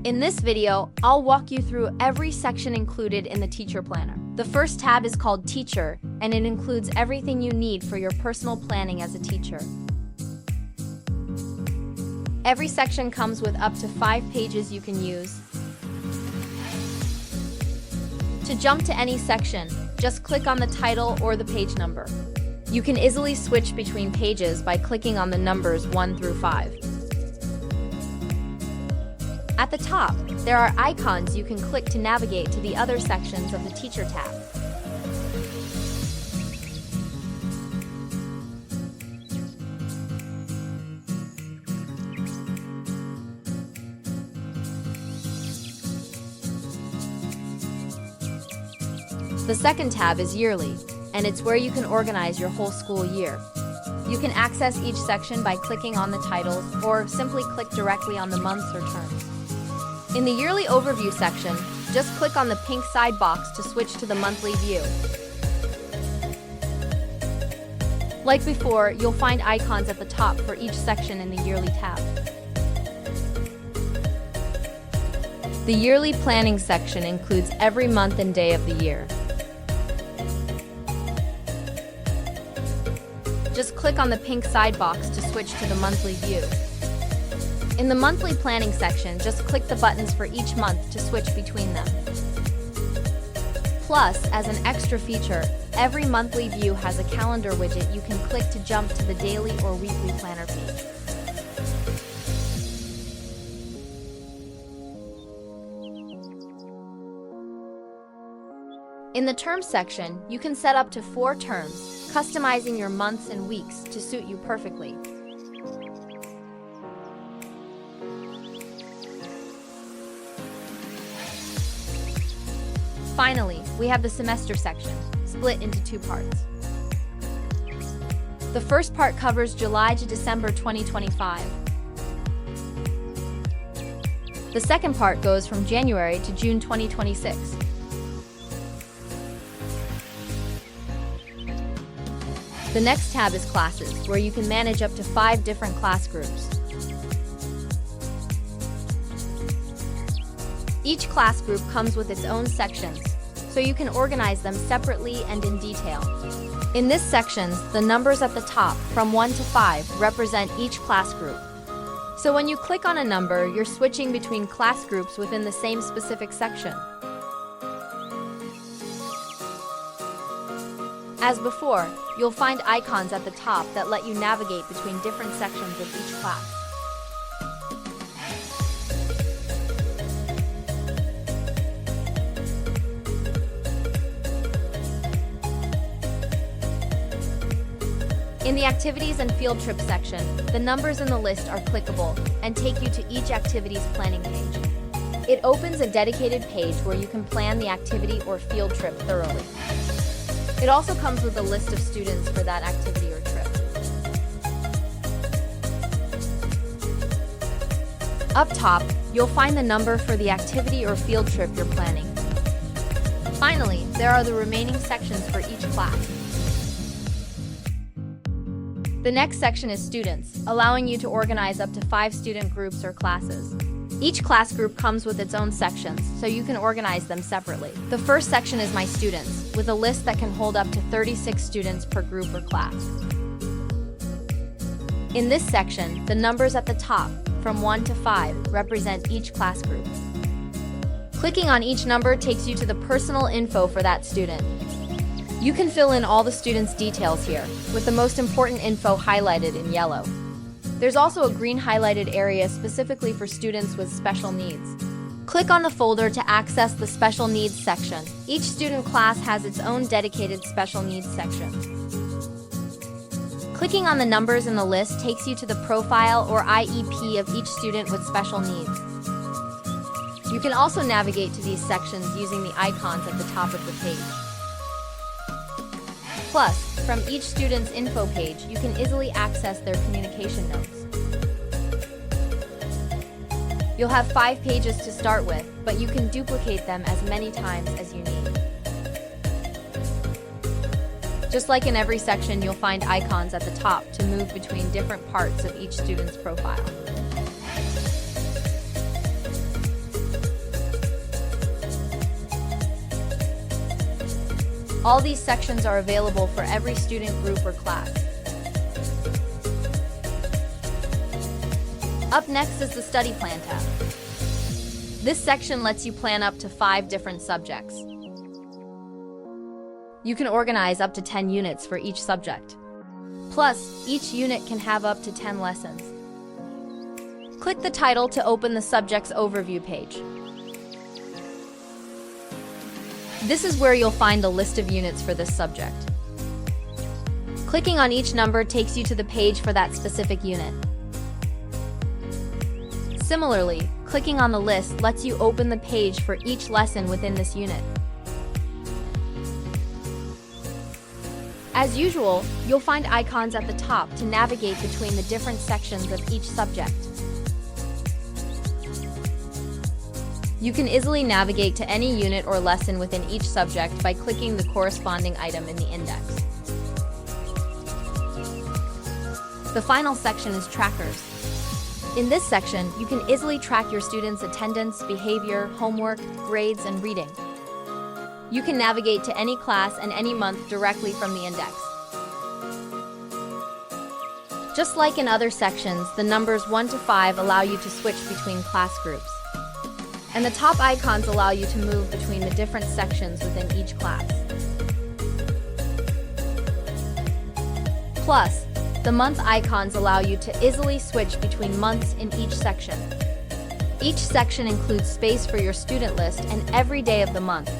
In this video, I'll walk you through every section included in the Teacher Planner. The first tab is called Teacher, and it includes everything you need for your personal planning as a teacher. Every section comes with up to 5 pages you can use. To jump to any section, just click on the title or the page number. You can easily switch between pages by clicking on the numbers 1 through 5. At the top, there are icons you can click to navigate to the other sections of the Teacher tab. The second tab is Yearly, and it's where you can organize your whole school year. You can access each section by clicking on the titles or simply click directly on the months or terms. In the Yearly Overview section, just click on the pink side box to switch to the monthly view. Like before, you'll find icons at the top for each section in the Yearly tab. The Yearly Planning section includes every month and day of the year. Just click on the pink side box to switch to the monthly view. In the Monthly Planning section, just click the buttons for each month to switch between them. Plus, as an extra feature, every monthly view has a calendar widget you can click to jump to the daily or weekly planner page. In the Terms section, you can set up to 4 terms, customizing your months and weeks to suit you perfectly. Finally, we have the Semester section, split into 2 parts. The first part covers July to December 2025. The second part goes from January to June 2026. The next tab is Classes, where you can manage up to 5 different class groups. Each class group comes with its own sections, so you can organize them separately and in detail. In this section, the numbers at the top, from 1 to 5, represent each class group. So when you click on a number, you're switching between class groups within the same specific section. As before, you'll find icons at the top that let you navigate between different sections of each class. In the Activities and Field Trip section, the numbers in the list are clickable and take you to each activity's planning page. It opens a dedicated page where you can plan the activity or field trip thoroughly. It also comes with a list of students for that activity or trip. Up top, you'll find the number for the activity or field trip you're planning. Finally, there are the remaining sections for each class. The next section is Students, allowing you to organize up to 5 student groups or classes. Each class group comes with its own sections, so you can organize them separately. The first section is My Students, with a list that can hold up to 36 students per group or class. In this section, the numbers at the top, from 1 to 5, represent each class group. Clicking on each number takes you to the personal info for that student. You can fill in all the students' details here, with the most important info highlighted in yellow. There's also a green highlighted area specifically for students with special needs. Click on the folder to access the Special Needs section. Each student class has its own dedicated Special Needs section. Clicking on the numbers in the list takes you to the profile or IEP of each student with special needs. You can also navigate to these sections using the icons at the top of the page. Plus, from each student's info page, you can easily access their communication notes. You'll have 5 pages to start with, but you can duplicate them as many times as you need. Just like in every section, you'll find icons at the top to move between different parts of each student's profile. All these sections are available for every student, group, or class. Up next is the Study Plan tab. This section lets you plan up to 5 different subjects. You can organize up to 10 units for each subject. Plus, each unit can have up to 10 lessons. Click the title to open the subject's overview page. This is where you'll find a list of units for this subject. Clicking on each number takes you to the page for that specific unit. Similarly, clicking on the list lets you open the page for each lesson within this unit. As usual, you'll find icons at the top to navigate between the different sections of each subject. You can easily navigate to any unit or lesson within each subject by clicking the corresponding item in the index. The final section is Trackers. In this section, you can easily track your students' attendance, behavior, homework, grades, and reading. You can navigate to any class and any month directly from the index. Just like in other sections, the numbers 1 to 5 allow you to switch between class groups. And the top icons allow you to move between the different sections within each class. Plus, the month icons allow you to easily switch between months in each section. Each section includes space for your student list and every day of the month,